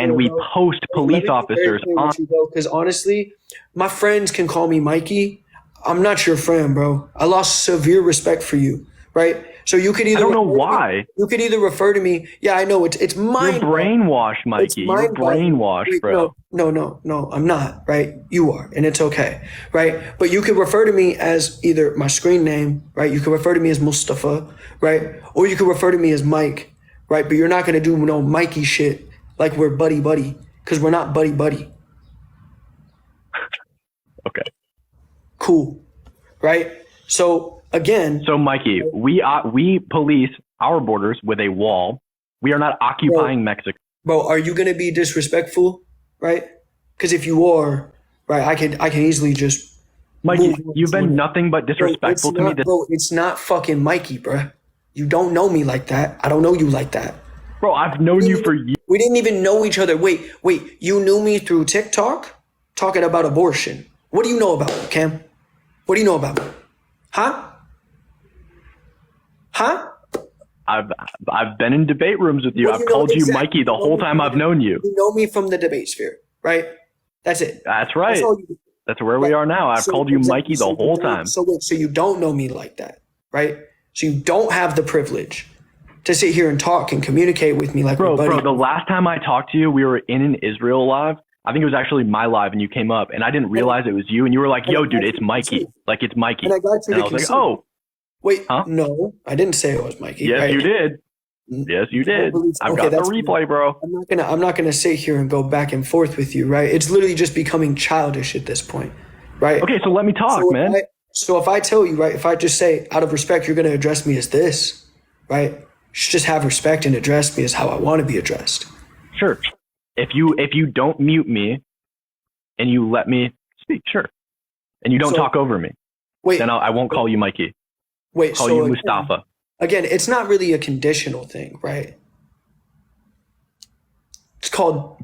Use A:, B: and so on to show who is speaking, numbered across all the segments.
A: and we post police officers on.
B: Because honestly, my friends can call me Mikey. I'm not your friend, bro. I lost severe respect for you, right? So you could either
A: I don't know why.
B: You could either refer to me. Yeah, I know it's mind.
A: You're brainwashed, Mikey. You're brainwashed, bro.
B: No, I'm not. Right? You are, and it's okay, right? But you could refer to me as either my screen name, right? You could refer to me as Mustafa, right? Or you could refer to me as Mike, right? But you're not gonna do no Mikey shit like we're buddy because we're not buddy.
A: Okay.
B: Cool, right? So again,
A: Mikey, we police our borders with a wall. We are not occupying Mexico.
B: Bro, are you gonna be disrespectful, right? Because if you are, right, I can easily just.
A: Mikey, you've been nothing but disrespectful to me.
B: Bro, it's not fucking Mikey, bro. You don't know me like that. I don't know you like that.
A: Bro, I've known you for years.
B: We didn't even know each other. Wait, you knew me through TikTok talking about abortion. What do you know about me, Cam? What do you know about me? Huh?
A: I've been in debate rooms with you. I've called you Mikey the whole time I've known you.
B: You know me from the debate sphere, right? That's it.
A: That's right. That's where we are now. I've called you Mikey the whole time.
B: So you don't know me like that, right? So you don't have the privilege to sit here and talk and communicate with me like
A: bro, the last time I talked to you, we were in an Israel live. I think it was actually my live, and you came up, and I didn't realize it was you, and you were like, yo, dude, it's Mikey. Like, it's Mikey.
B: And I got you
A: and I was like, oh.
B: Wait, huh? No, I didn't say it was Mikey.
A: Yes,
B: right?
A: You did. Yes, you did. I've got the replay, bro.
B: I'm not gonna sit here and go back and forth with you, right? It's literally just becoming childish at this point, right?
A: Okay, so let me talk, man.
B: So if I tell you, right, if I just say, out of respect, you're gonna address me as this, right? You should just have respect and address me as how I want to be addressed.
A: Sure. If you don't mute me and you let me speak, sure. And you don't talk over me, then I won't call you Mikey. I'll call you Mustafa.
B: Again, it's not really a conditional thing, right? It's called,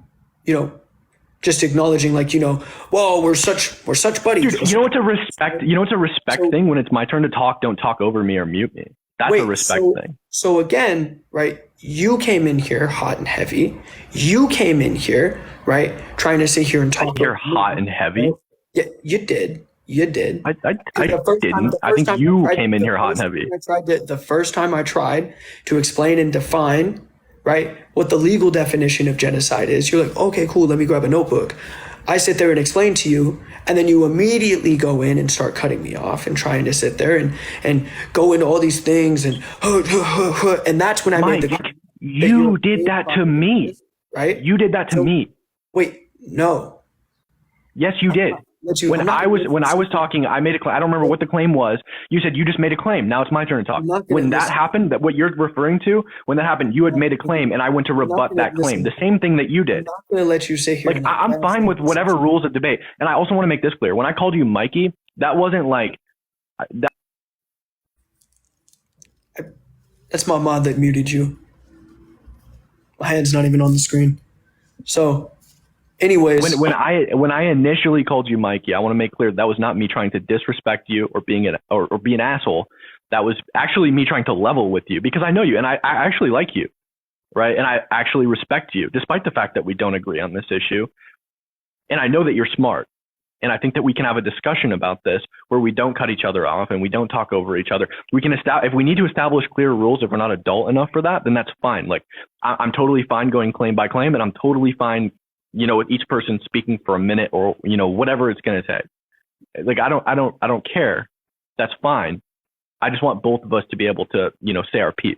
B: just acknowledging, like, whoa, we're such buddies.
A: Dude, you know what's a respect thing? When it's my turn to talk, don't talk over me or mute me. That's a respect thing.
B: So again, right, you came in here hot and heavy. You came in here, right, trying to sit here and talk.
A: You're hot and heavy?
B: Yeah, you did. You did.
A: I didn't. I think you came in here hot and heavy.
B: The first time I tried to explain and define, right, what the legal definition of genocide is, you're like, okay, cool, let me grab a notebook. I sit there and explain to you, and then you immediately go in and start cutting me off and trying to sit there and go into all these things and that's when I made the.
A: You did that to me,
B: right?
A: You did that to me. Wait,
B: no.
A: Yes, you did. When I was talking, I made a claim. I don't remember what the claim was. You said you just made a claim. Now it's my turn to talk. When that happened, that what you're referring to, when that happened, you had made a claim, and I went to rebut that claim. The same thing that you did.
B: I'm not going to let you sit here.
A: Like, I'm fine with whatever rules of debate. And I also want to make this clear. When I called you Mikey, that wasn't like that.
B: That's my mod that muted you. My hand's not even on the screen. So. Anyways,
A: when I initially called you Mikey, I want to make clear that was not me trying to disrespect you or be an asshole. That was actually me trying to level with you because I know you and I actually like you, right? And I actually respect you, despite the fact that we don't agree on this issue. And I know that you're smart, and I think that we can have a discussion about this where we don't cut each other off and we don't talk over each other. We can if we need to establish clear rules. If we're not adult enough for that, then that's fine. Like I'm totally fine going claim by claim, and I'm totally fine. With each person speaking for a minute or, whatever it's going to take. Like, I don't care. That's fine. I just want both of us to be able to, say our piece.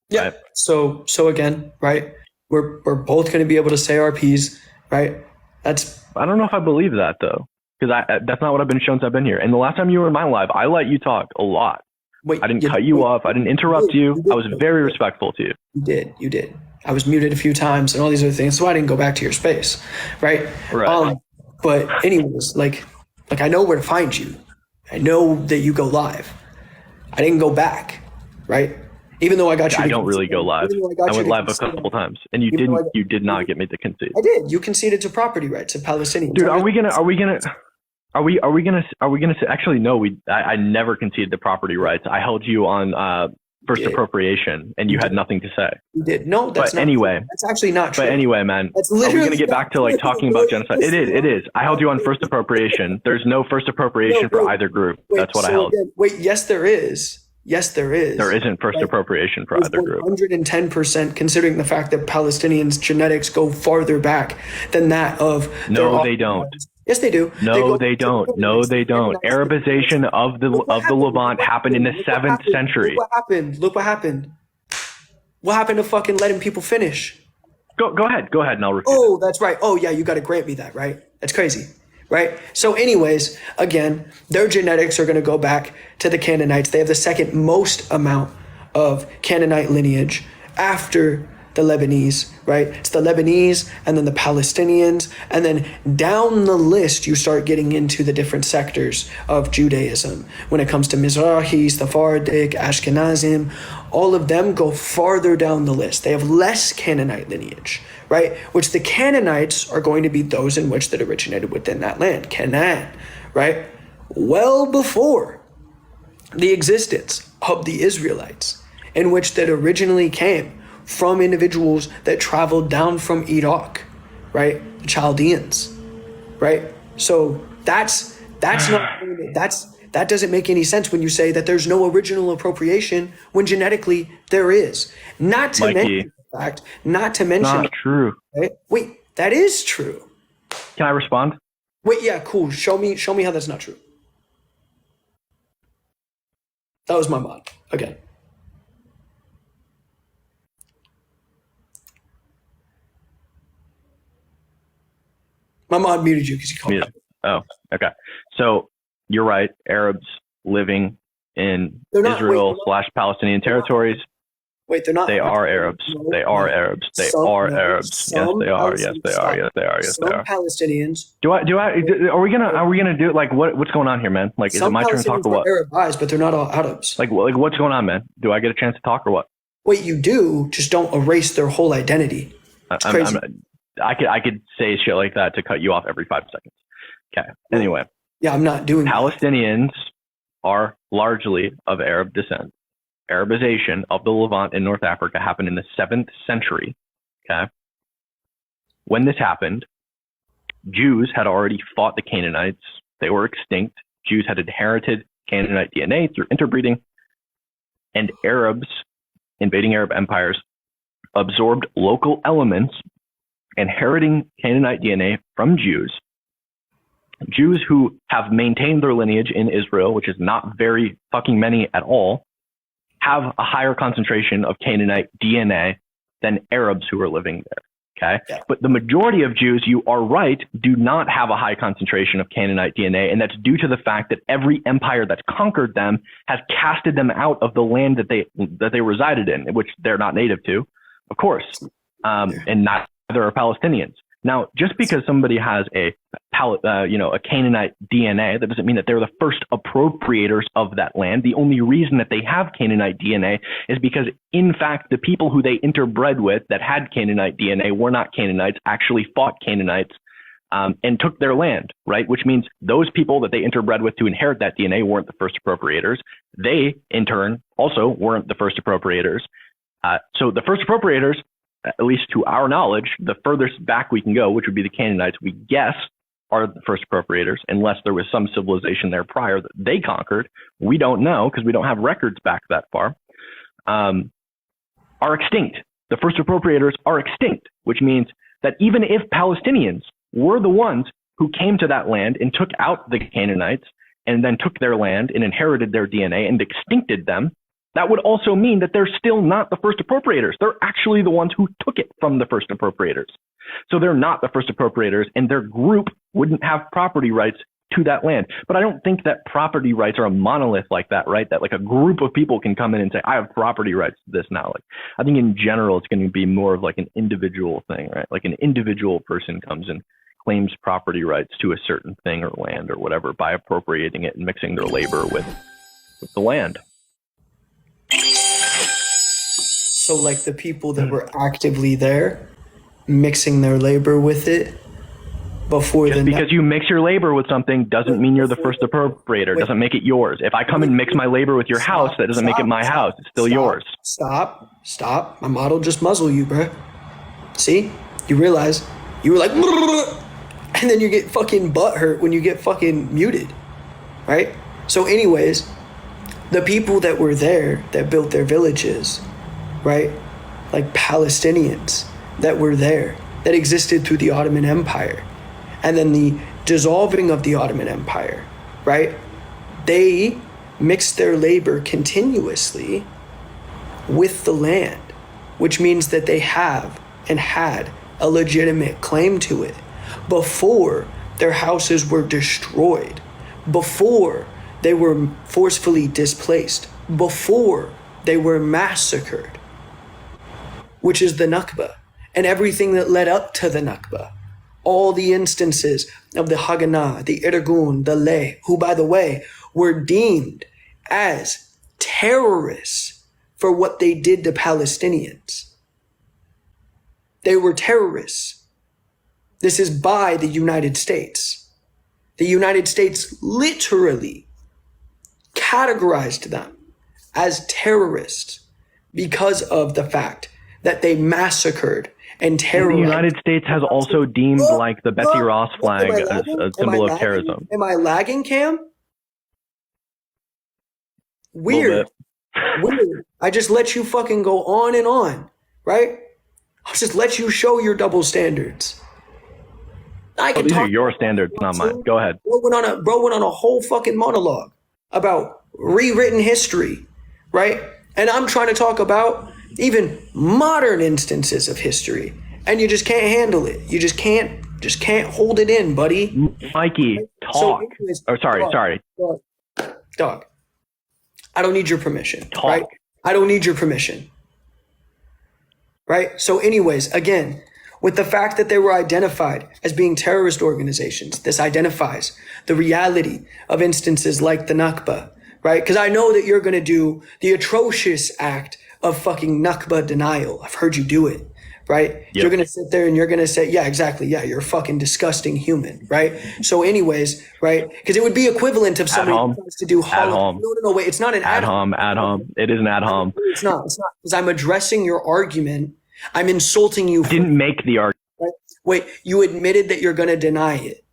B: Yeah. Right? So again, right. We're both going to be able to say our piece, right?
A: I don't know if I believe that though, because that's not what I've been shown since I've been here. And the last time you were in my live, I let you talk a lot. I didn't cut you off. I didn't interrupt you. I was very respectful to you.
B: You did. I was muted a few times and all these other things, so I didn't go back to your space, right?
A: Right.
B: But anyways, like I know where to find you. I know that you go live. I didn't go back, right? Even though I got you.
A: I don't really go live. I went live a couple times, and you didn't. You did not get me to concede.
B: I did. You conceded to property rights of Palestinians.
A: Dude, are we gonna? Actually, no. I never conceded to property rights. I held you on first appropriation, and you had nothing to say.
B: You did. No, that's
A: but
B: not
A: anyway.
B: True. That's actually not true.
A: But anyway, man,
B: that's
A: are we
B: literally
A: going to get back to like talking about genocide? It is. I held you on first appropriation. There's no first appropriation for either group. That's what I held.
B: Yes, there is. Yes, there is.
A: There isn't first appropriation for either group.
B: 110%, considering the fact that Palestinians' genetics go farther back than that of.
A: No, they don't.
B: Yes, they do.
A: No, they don't. No, they don't. Arabization of the Levant happened in the 7th century.
B: Look what happened. Look what happened. What happened to fucking letting people finish?
A: Go ahead, and I'll repeat.
B: Oh, that's right. Oh, yeah, you got to grant me that, right? That's crazy. Right? So anyways, again, their genetics are going to go back to the Canaanites. They have the second most amount of Canaanite lineage after the Lebanese, right? It's the Lebanese and then the Palestinians. And then down the list, you start getting into the different sectors of Judaism. When it comes to Mizrahi, Sephardic, Ashkenazim, all of them go farther down the list. They have less Canaanite lineage, right? Which the Canaanites are going to be those in which that originated within that land, Canaan, right? Well before the existence of the Israelites, in which that originally came from individuals that traveled down from Iraq, right? The Chaldeans, right? So that doesn't make any sense when you say that there's no original appropriation when genetically there is. Not to mention the fact, not true. Right? Wait, that is true.
A: Can I respond?
B: Wait, yeah, cool. Show me how that's not true. That was my mod. Okay. My mod muted you because you called me.
A: Oh, okay. So you're right. Arabs living in Israel/Palestinian territories.
B: Wait, they're not.
A: They are Arabs. They are Arabs. They are Arabs. Yes, they are. Yes, they are. Yes, they are. Yes, they are.
B: Palestinians.
A: Are we gonna do like what's going on here, man? Like, is it my turn to talk or what?
B: Arab eyes, but they're not all Arabs.
A: Like what's going on, man? Do I get a chance to talk or what?
B: Wait, you do. Just don't erase their whole identity. It's crazy.
A: I could say shit like that to cut you off every 5 seconds. Okay. Anyway.
B: Yeah, I'm not doing
A: Palestinians are largely of Arab descent. Arabization of the Levant in North Africa happened in the 7th century. Okay. When this happened, Jews had already fought the Canaanites. They were extinct. Jews had inherited Canaanite DNA through interbreeding. And Arabs, invading Arab empires, absorbed local elements, inheriting Canaanite DNA from Jews. Jews who have maintained their lineage in Israel, which is not very fucking many at all, have a higher concentration of Canaanite DNA than Arabs who are living there. Okay. Yeah. But the majority of Jews, you are right, do not have a high concentration of Canaanite DNA. And that's due to the fact that every empire that's conquered them has casted them out of the land that they resided in, which they're not native to, of course. And neither are Palestinians. Now, just because somebody has a Canaanite DNA, that doesn't mean that they're the first appropriators of that land. The only reason that they have Canaanite DNA is because, in fact, the people who they interbred with that had Canaanite DNA were not Canaanites, actually fought Canaanites and took their land, right? Which means those people that they interbred with to inherit that DNA weren't the first appropriators. They, in turn, also weren't the first appropriators. So the first appropriators, at least to our knowledge, the furthest back we can go, which would be the Canaanites, we guess are the first appropriators, unless there was some civilization there prior that they conquered. We don't know because we don't have records back that far, are extinct. The first appropriators are extinct, which means that even if Palestinians were the ones who came to that land and took out the Canaanites and then took their land and inherited their DNA and extincted them, that would also mean that they're still not the first appropriators. They're actually the ones who took it from the first appropriators. So they're not the first appropriators, and their group wouldn't have property rights to that land. But I don't think that property rights are a monolith like that, right? That like a group of people can come in and say, I have property rights to this now. Like, I think in general, it's going to be more of like an individual thing, right? Like an individual person comes and claims property rights to a certain thing or land or whatever by appropriating it and mixing their labor with the land.
B: So like the people that were actively there, mixing their labor with it, before
A: Just because you mix your labor with something doesn't mean you're the first appropriator. Doesn't make it yours. If I come and mix my labor with your house, that doesn't make it my house. It's still yours.
B: Stop. My model just muzzle you, bro. See? You realize you were like, and then you get fucking butthurt when you get fucking muted, right? So anyways, the people that were there that built their villages, right? Like Palestinians that were there, that existed through the Ottoman Empire. And then the dissolving of the Ottoman Empire, right? They mixed their labor continuously with the land, which means that they have and had a legitimate claim to it before their houses were destroyed, before they were forcefully displaced, before they were massacred, which is the Nakba, and everything that led up to the Nakba. All the instances of the Haganah, the Irgun, the Leh, who, by the way, were deemed as terrorists for what they did to Palestinians. They were terrorists. This is by the United States. The United States literally categorized them as terrorists because of the fact that they massacred and terrorized.
A: The United States has also deemed like the Betsy Ross flag as a symbol of terrorism.
B: Am I lagging, Cam? Weird. Weird. I just let you fucking go on and on, right? I'll just let you show your double standards.
A: These are your standards, not mine. Go ahead.
B: Bro went on a whole fucking monologue about rewritten history, right? And I'm trying to talk about even modern instances of history, and you just can't handle it. You just can't hold it in, buddy.
A: Mikey, talk. Sorry.
B: Dog. I don't need your permission.
A: Talk.
B: Right? I don't need your permission. Right? So anyways, again, with the fact that they were identified as being terrorist organizations, this identifies the reality of instances like the Nakba, right? Because I know that you're going to do the atrocious act of fucking Nakba denial. I've heard you do it, right? Yep. You're going to sit there and you're going to say, yeah, exactly. Yeah, you're a fucking disgusting human, right? So anyways, right? Because it would be equivalent of somebody who tries to do No, wait, it's not an ad hom.
A: It is an ad hom.
B: It's not. Because I'm addressing your argument. I'm insulting you.
A: Didn't make the argument.
B: Right? Wait, you admitted that you're going to deny it.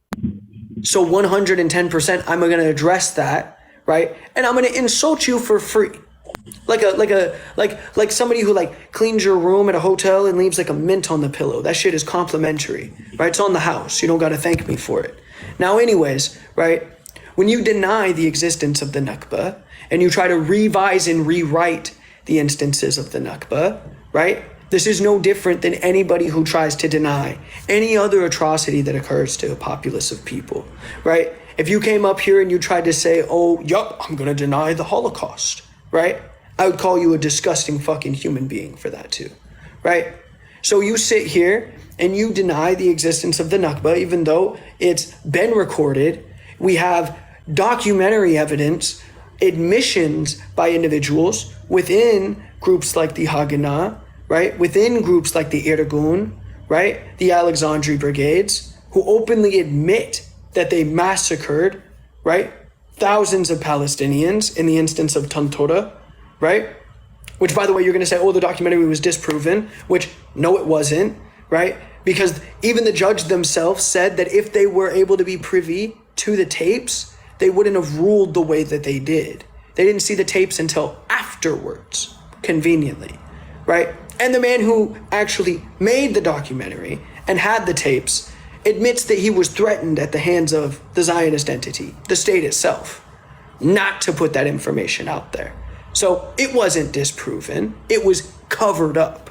B: So 110%, I'm going to address that, right? And I'm going to insult you for free. Like somebody who like cleans your room at a hotel and leaves like a mint on the pillow. That shit is complimentary, right? It's on the house. You don't got to thank me for it. Now, anyways, right? When you deny the existence of the Nakba and you try to revise and rewrite the instances of the Nakba, right? This is no different than anybody who tries to deny any other atrocity that occurs to a populace of people, right? If you came up here and you tried to say, oh, yup, I'm going to deny the Holocaust, right? I would call you a disgusting fucking human being for that too, right? So you sit here and you deny the existence of the Nakba, even though it's been recorded. We have documentary evidence, admissions by individuals within groups like the Haganah, right? Within groups like the Irgun, right? The Alexandria Brigades, who openly admit that they massacred, right? Thousands of Palestinians in the instance of Tantora, right? Which, by the way, you're going to say, oh, the documentary was disproven, which no, it wasn't, right? Because even the judge themselves said that if they were able to be privy to the tapes, they wouldn't have ruled the way that they did. They didn't see the tapes until afterwards, conveniently, right? And the man who actually made the documentary and had the tapes admits that he was threatened at the hands of the Zionist entity, the state itself, not to put that information out there. So it wasn't disproven. It was covered up,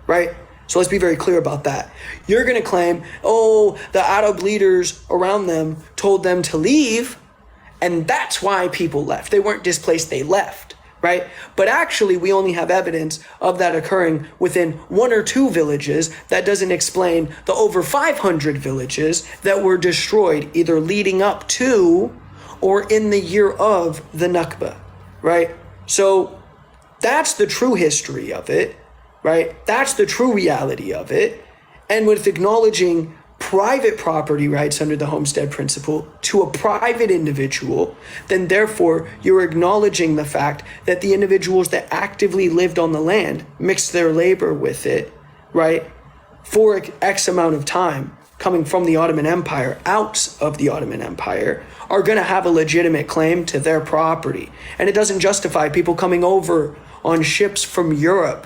B: right? So let's be very clear about that. You're going to claim, oh, the Arab leaders around them told them to leave, and that's why people left. They weren't displaced, they left, right? But actually, we only have evidence of that occurring within 1 or 2 villages. That doesn't explain the over 500 villages that were destroyed either leading up to or in the year of the Nakba, right? So that's the true history of it, right? That's the true reality of it. And with acknowledging private property rights under the homestead principle to a private individual, then therefore you're acknowledging the fact that the individuals that actively lived on the land, mixed their labor with it, right, for X amount of time, coming from the Ottoman Empire, out of the Ottoman Empire, are going to have a legitimate claim to their property. And it doesn't justify people coming over on ships from Europe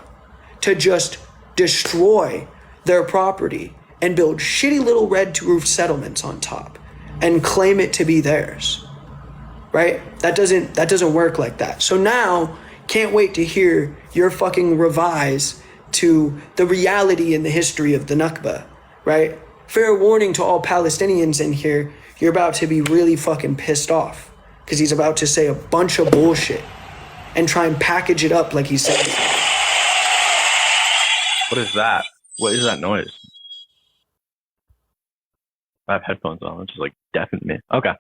B: to just destroy their property and build shitty little red roof settlements on top and claim it to be theirs, right? That doesn't work like that. So now, can't wait to hear your fucking revise to the reality and the history of the Nakba, right? Fair warning to all Palestinians in here, you're about to be really fucking pissed off because he's about to say a bunch of bullshit and try and package it up like he said.
A: What is that? What is that noise? I have headphones on. It's just like deafened me. Okay.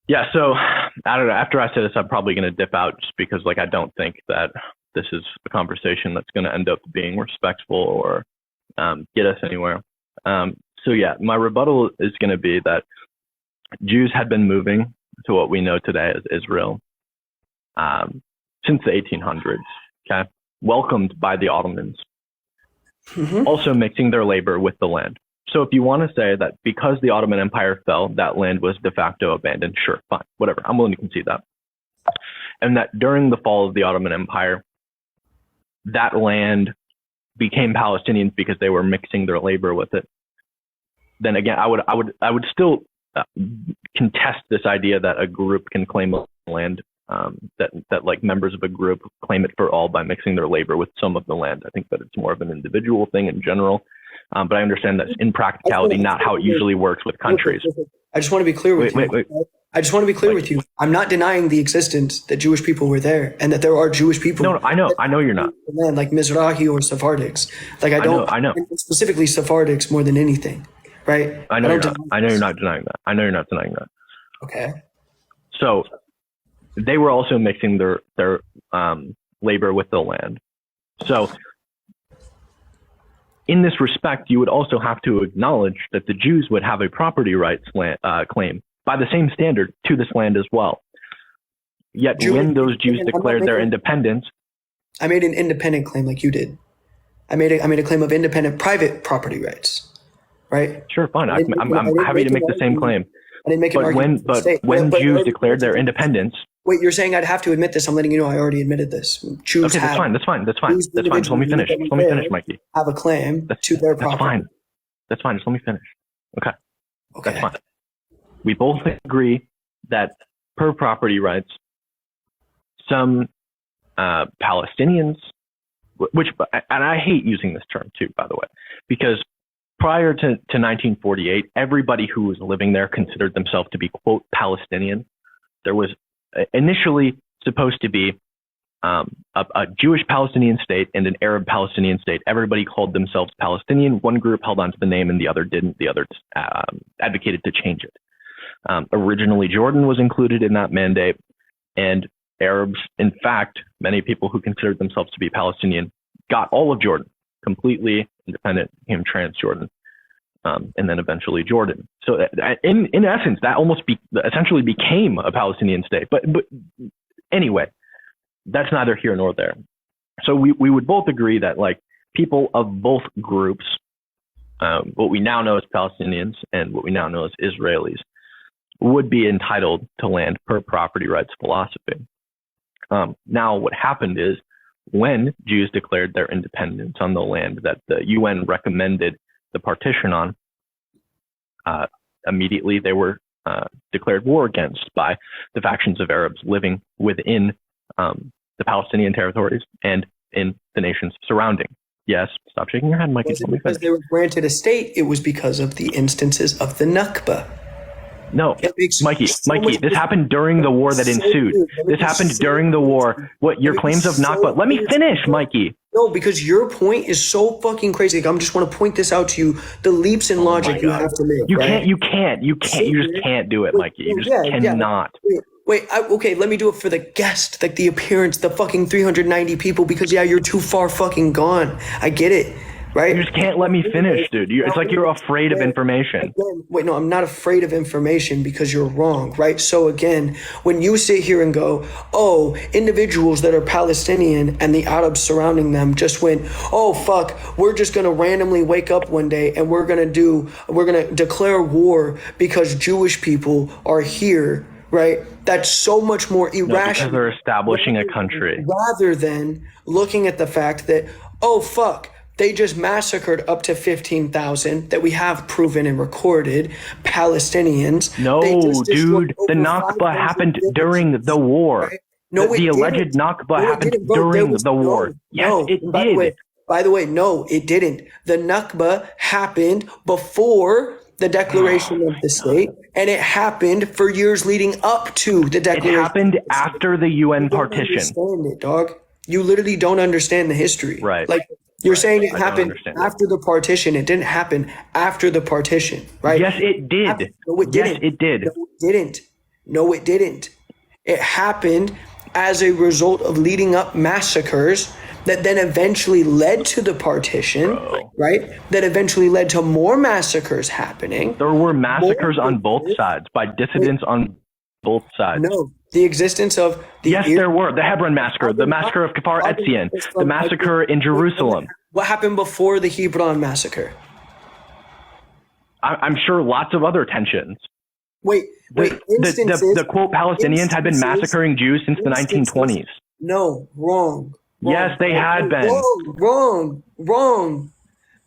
A: Yeah, so I don't know. After I say this, I'm probably going to dip out just because like I don't think that this is a conversation that's going to end up being respectful or get us anywhere. So yeah, my rebuttal is going to be that Jews had been moving to what we know today as Israel since the 1800s, okay? Welcomed by the Ottomans, also mixing their labor with the land. So if you want to say that because the Ottoman Empire fell, that land was de facto abandoned, sure, fine, whatever. I'm willing to concede that. And that during the fall of the Ottoman Empire, that land became Palestinians because they were mixing their labor with it. Then again, I would still contest this idea that a group can claim land, that like members of a group claim it for all by mixing their labor with some of the land. I think that it's more of an individual thing in general. But I understand that's in practicality not how it usually works with countries.
B: I just want to be clear with you. I just want to be clear with you. I'm not denying the existence that Jewish people were there and that there are Jewish people.
A: No, I know you're not.
B: Like Mizrahi or Sephardics. Like I know. Specifically Sephardics more than anything, right?
A: I know you're not denying that. I know you're not denying that.
B: Okay.
A: So they were also mixing their labor with the land. So in this respect, you would also have to acknowledge that the Jews would have a property rights claim by the same standard to this land as well. Yet when those Jews declared their independence,
B: I made an independent claim like you did. I made a claim of independent private property rights, right?
A: Sure, fine. I'm happy to make the same claim.
B: I didn't make an argument.
A: But when Jews declared their independence.
B: Wait, you're saying I'd have to admit this? I'm letting you know I already admitted this. Jews
A: okay, that's fine. Just let me finish, Mikey.
B: Have a claim to their property.
A: That's fine. Just let me finish. Okay. That's fine. We both agree that per property rights, some Palestinians, and I hate using this term too, by the way, because prior to 1948, everybody who was living there considered themselves to be, quote, Palestinian. There was initially supposed to be a Jewish Palestinian state and an Arab Palestinian state. Everybody called themselves Palestinian. One group held on to the name and the other didn't. The other advocated to change it. Originally, Jordan was included in that mandate, and Arabs, in fact, many people who considered themselves to be Palestinian, got all of Jordan, completely independent, became Transjordan, and then eventually Jordan. So in essence, that almost essentially became a Palestinian state. But anyway, that's neither here nor there. So we would both agree that like people of both groups, what we now know as Palestinians and what we now know as Israelis, would be entitled to land per property rights philosophy. Now, what happened is when Jews declared their independence on the land that the UN recommended the partition on, immediately they were declared war against by the factions of Arabs living within the Palestinian territories and in the nations surrounding. Yes, stop shaking your head, Mikey.
B: Was it because they were granted a state? It was because of the instances of the Nakba.
A: No, Mikey, this happened during the war that ensued. This happened during the war. What, your claims of Nakba? Let me finish, Mikey.
B: No, because your point is so fucking crazy. Like, I just want to point this out to you. The leaps in logic you have to make.
A: You just can't do it, Mikey. You just cannot.
B: Okay, let me do it for the guest, like the appearance, the fucking 390 people, because you're too far fucking gone. I get it. right?
A: You just can't let me finish, dude. It's like you're afraid of information.
B: Again, wait, no, I'm not afraid of information because you're wrong, right? So again, when you sit here and go, oh, individuals that are Palestinian and the Arabs surrounding them just went, oh, fuck, we're just going to randomly wake up one day and we're going to declare war because Jewish people are here, right? That's so much more irrational.
A: No, because they're establishing a country.
B: Rather than looking at the fact that, oh, fuck, they just massacred up to 15,000 that we have proven and recorded Palestinians.
A: No, dude, the Nakba happened during the war. Right? No, the alleged Nakba happened during the war. Yes, it did.
B: By the way, no, it didn't. The Nakba happened before the declaration of the state, and it happened for years leading up to the declaration.
A: It happened after the UN partition.
B: Understand it, dog. You literally don't understand the history.
A: Right.
B: Like, you're saying it happened after the partition. It didn't happen after the partition, right?
A: Yes, it did.
B: No, it didn't.
A: Yes, it did.
B: No, it didn't. No, it didn't. It happened as a result of leading up massacres that then eventually led to the partition, right? That eventually led to more massacres happening.
A: There were massacres on both sides by dissidents on both sides.
B: No, the existence of the
A: there were. The Hebron massacre, the massacre of Kfar Etzion, the massacre in Jerusalem.
B: What happened before the Hebron massacre?
A: I'm sure lots of other tensions.
B: The
A: quote Palestinians had been massacring Jews since the 1920s.
B: No, wrong.
A: Yes, they had been.
B: Wrong.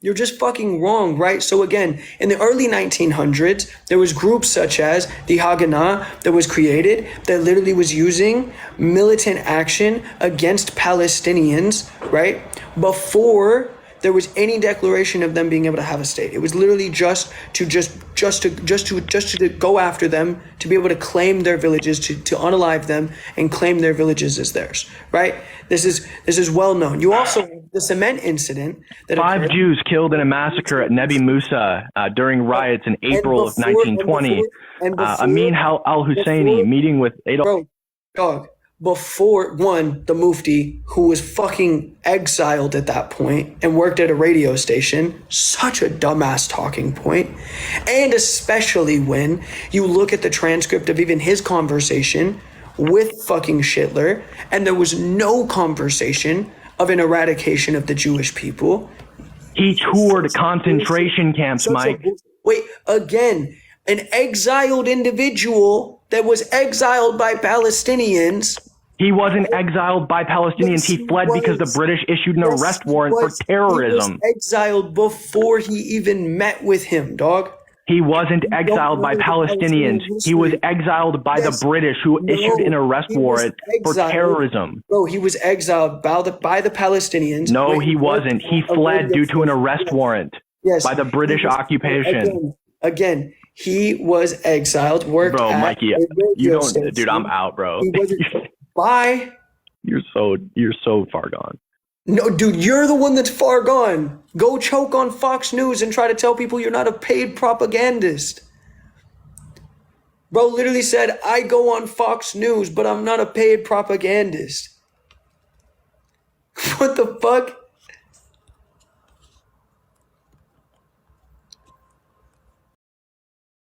B: You're just fucking wrong, right? So again, in the early 1900s, there was groups such as the Haganah that was created that literally was using militant action against Palestinians, right? Before there was any declaration of them being able to have a state. It was literally just to go after them, to be able to claim their villages, to unalive them and claim their villages as theirs, right? This is well known. You also, the cement incident that
A: 5 Jews killed in a massacre at Nebi Musa during riots in April of 1920. Amin al-Husseini meeting with Adolf.
B: Before the Mufti, who was fucking exiled at that point and worked at a radio station, such a dumbass talking point. And especially when you look at the transcript of even his conversation with fucking Hitler, and there was no conversation of an eradication of the Jewish people.
A: He toured concentration camps, Mike.
B: Wait, again, an exiled individual that was exiled by Palestinians.
A: He wasn't exiled by Palestinians. He fled because the British issued an arrest warrant for terrorism.
B: He was exiled before he even met with him, dog.
A: He wasn't exiled by Palestinians. He was exiled by the British, who issued an arrest warrant for terrorism.
B: Bro, he was exiled by the Palestinians.
A: No, he wasn't. He fled due to an arrest warrant by the British occupation.
B: Again, he was exiled.
A: Bro, Mikey, you don't, dude. I'm out, bro.
B: Bye.
A: You're so far gone.
B: No, dude, you're the one that's far gone. Go choke on Fox News and try to tell people you're not a paid propagandist. Bro literally said, I go on Fox News, but I'm not a paid propagandist. What the fuck?